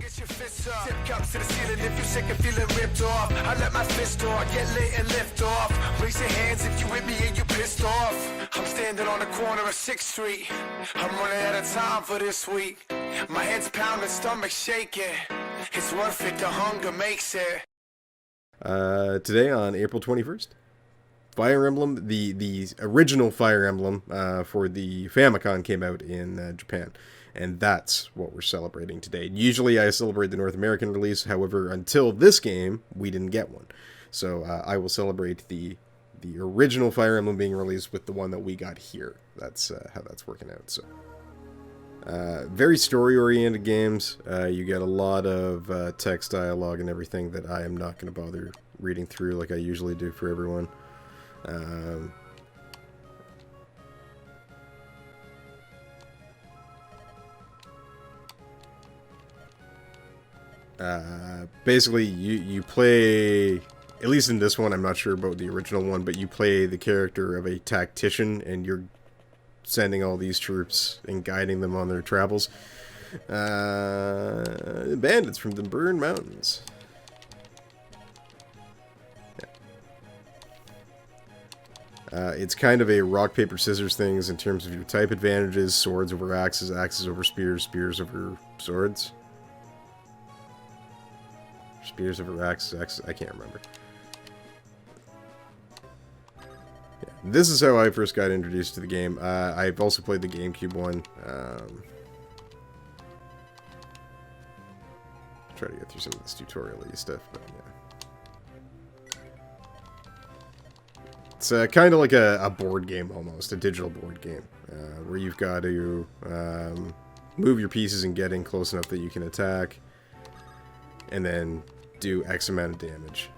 Get your fists up. Tip cups to the ceiling if you're sick and feeling ripped off. I let my fist off, get lit and lift off. Raise your hands if you with me and you pissed off. I'm standing on the corner of 6th Street. I'm running out of time for this week. My head's pounding, stomach shaking. It's worth it, the hunger makes it. Today on April 21st, Fire Emblem, the original Fire Emblem for the Famicom came out in Japan. And that's what we're celebrating today. Usually I celebrate the North American release. However, until this game, we didn't get one. So I will celebrate the original Fire Emblem being released with the one that we got here. That's how that's working out. So very story-oriented games. You get a lot of text dialogue and everything that I am not going to bother reading through like I usually do for everyone. Basically, you play, at least in this one, I'm not sure about the original one, but you play the character of a tactician, and you're sending all these troops and guiding them on their travels. Bandits from the Burned Mountains. Yeah. It's kind of a rock, paper, scissors things in terms of your type advantages, swords over axes, axes over spears, spears over swords. Spears over axes, I can't remember. Yeah, this is how I first got introduced to the game. I've also played the GameCube one. Try to get through some of this tutorial-y stuff, but yeah. It's kind of like a board game almost, a digital board game, where you've got to move your pieces and get in close enough that you can attack, and then do X amount of damage.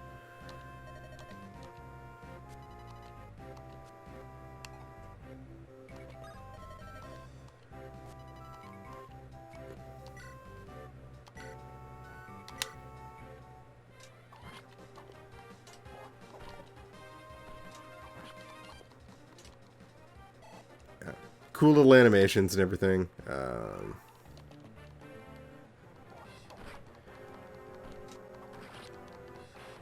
Cool little animations and everything.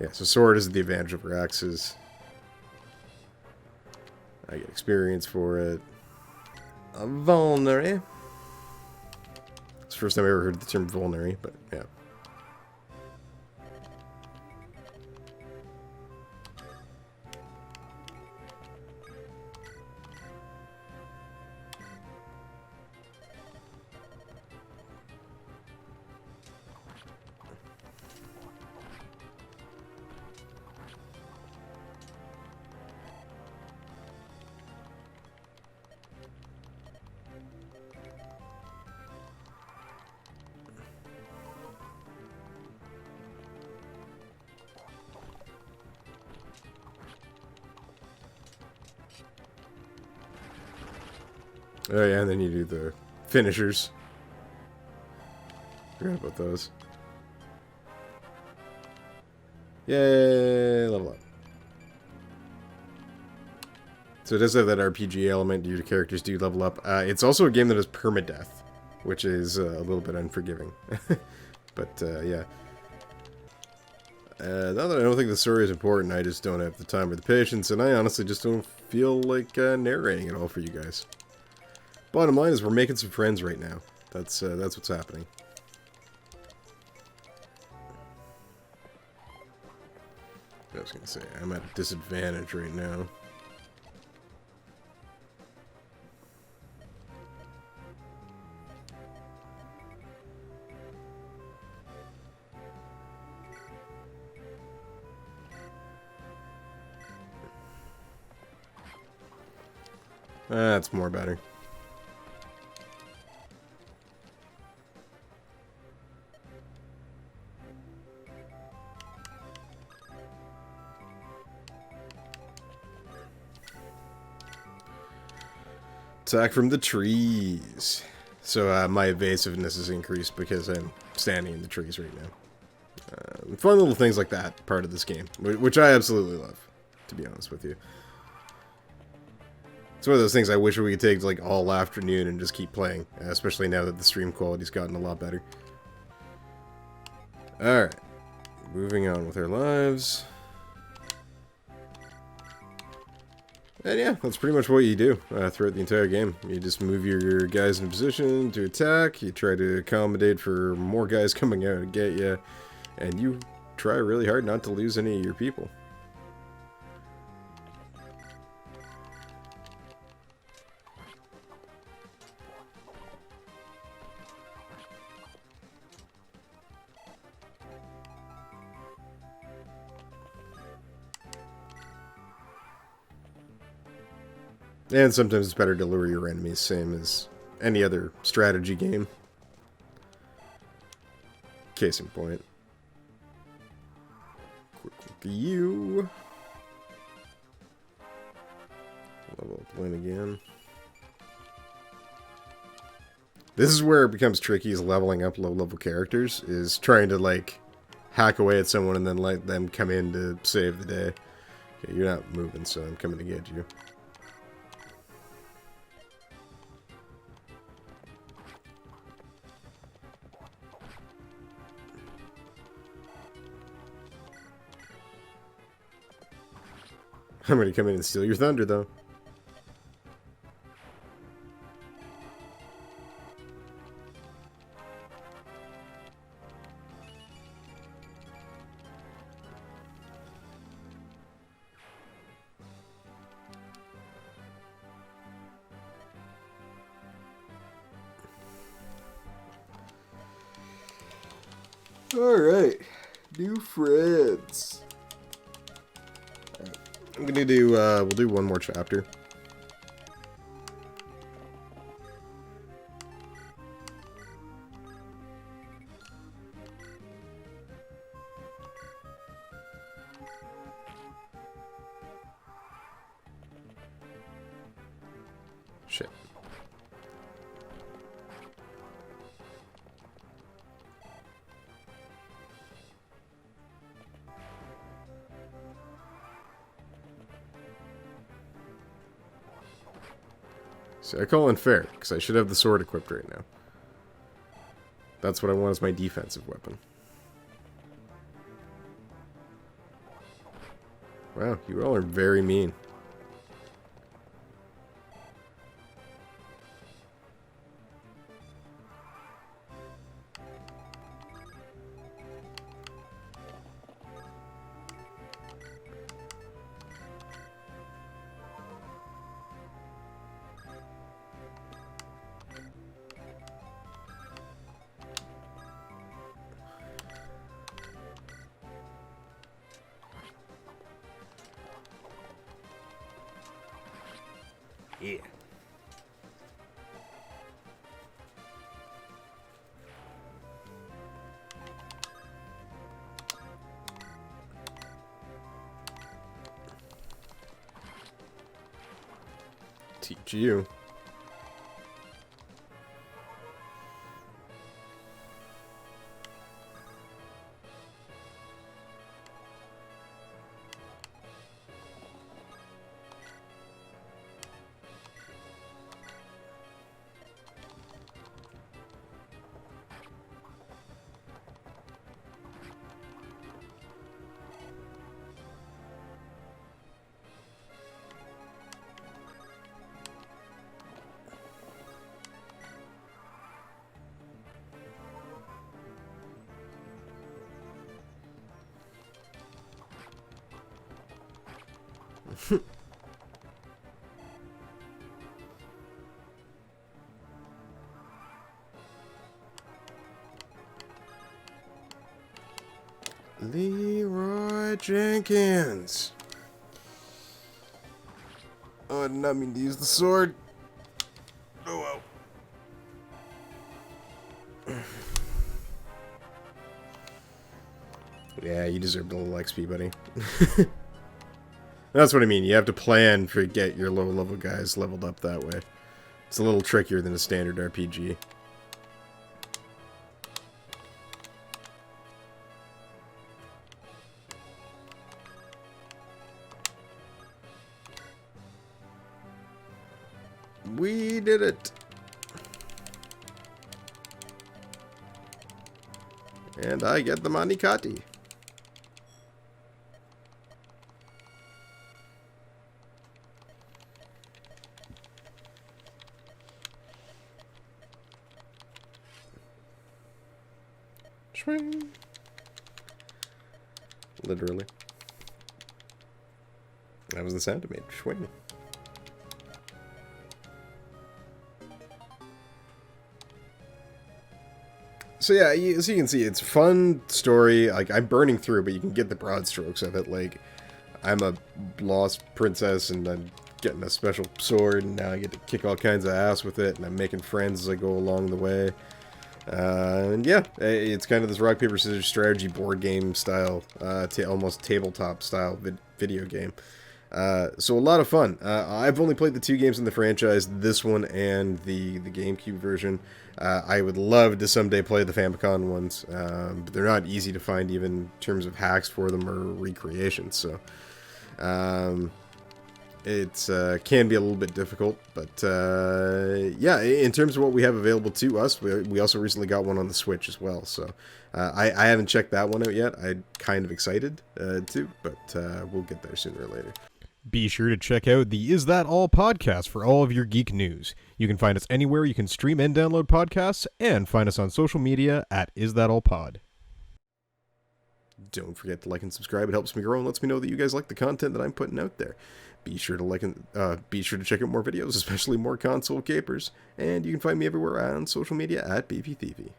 Yeah, so sword is the advantage over axes. I get experience for it. A vulnerary. It's the first time I ever heard the term vulnerary, but yeah. Oh yeah, and then you do the finishers. Forgot about those. Yay, level up. So it does have that RPG element. Your characters do level up. It's also a game that has permadeath, which is a little bit unforgiving. But yeah. Now that I don't think the story is important, I just don't have the time or the patience, and I honestly just don't feel like narrating it all for you guys. Bottom line is we're making some friends right now. That's what's happening. I was gonna say, I'm at a disadvantage right now. That's more better. Attack from the trees. So my evasiveness is increased because I'm standing in the trees right now. Fun little things like that, part of this game, which I absolutely love, to be honest with you. It's one of those things I wish we could take like all afternoon and just keep playing, especially now that the stream quality's gotten a lot better. Alright. Moving on with our lives. And yeah, that's pretty much what you do throughout the entire game. You just move your guys in position to attack, you try to accommodate for more guys coming out to get you, and you try really hard not to lose any of your people. And sometimes it's better to lure your enemies, same as any other strategy game. Case in point. Quick look at you. Level up Lynn again. This is where it becomes tricky, is leveling up low-level characters, is trying to, like, hack away at someone and then let them come in to save the day. Okay, you're not moving, so I'm coming to get you. I'm gonna come in and steal your thunder, though. Alright. New friends. I'm gonna do, we'll do one more chapter. Shit. See, I call unfair, because I should have the sword equipped right now. That's what I want as my defensive weapon. Wow, you all are very mean. Yeah. Teach you. Leroy Jenkins. Oh, I did not mean to use the sword. Oh well. Yeah, you deserved a little XP, buddy. That's what I mean. You have to plan for get your low level guys leveled up that way. It's a little trickier than a standard RPG. We did it. And I get the Manikati. Swing. Literally. That was the sound it made. Swing. So yeah, as you can see, it's a fun story. Like, I'm burning through, but you can get the broad strokes of it. Like, I'm a lost princess, and I'm getting a special sword, and now I get to kick all kinds of ass with it, and I'm making friends as I go along the way. And yeah, it's kind of this rock, paper, scissors strategy board game style, almost tabletop style video game. So a lot of fun. I've only played the 2 games in the franchise, this one and the GameCube version. I would love to someday play the Famicom ones, but they're not easy to find even in terms of hacks for them or recreations. So it's can be a little bit difficult, but yeah, in terms of what we have available to us, we also recently got one on the Switch as well. So I haven't checked that one out yet. I'm kind of excited to, but we'll get there sooner or later. Be sure to check out the Is That All podcast for all of your geek news. You can find us anywhere you can stream and download podcasts, and find us on social media at Is That All Pod. Don't forget to like and subscribe. It helps me grow and lets me know that you guys like the content that I'm putting out there. Be sure to be sure to check out more videos, especially more console capers. And you can find me everywhere on social media at Beefy Thiefy.